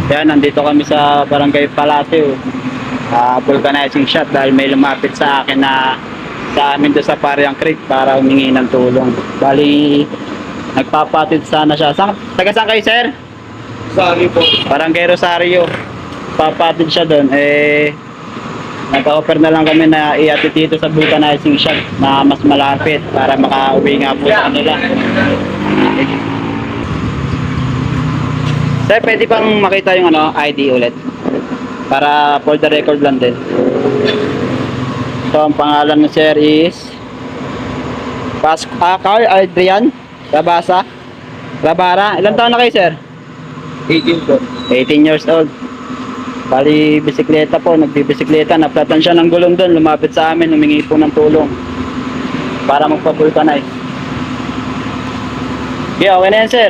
Yan, nandito kami sa Barangay Palateo. Vulcanizing shot dahil may lumapit sa akin na sa amin doon sa Pariang Creek para humingi ng tulong. Bali, nagpapatid sana siya. Taga saan kayo, sir? Sorry po. Barangay Rosario. Papatid siya doon. Nag-offer na lang kami na iatid dito sa vulcanizing shop na mas malapit para makauwi nga po sa kanila. Sir, pwede bang makita yung ID ulit? Para for the record lang din. So, ang pangalan ng sir is Carl Adrian Rabasa Rabara. Ilan taon na kayo, sir? 18 po. 18 years old. Bali, bisikleta po, nagbibisikleta, naplatan siya ng gulong doon, lumapit sa amin, humingi po ng tulong para magpa-vulcanize. Okay, okay na yan, sir.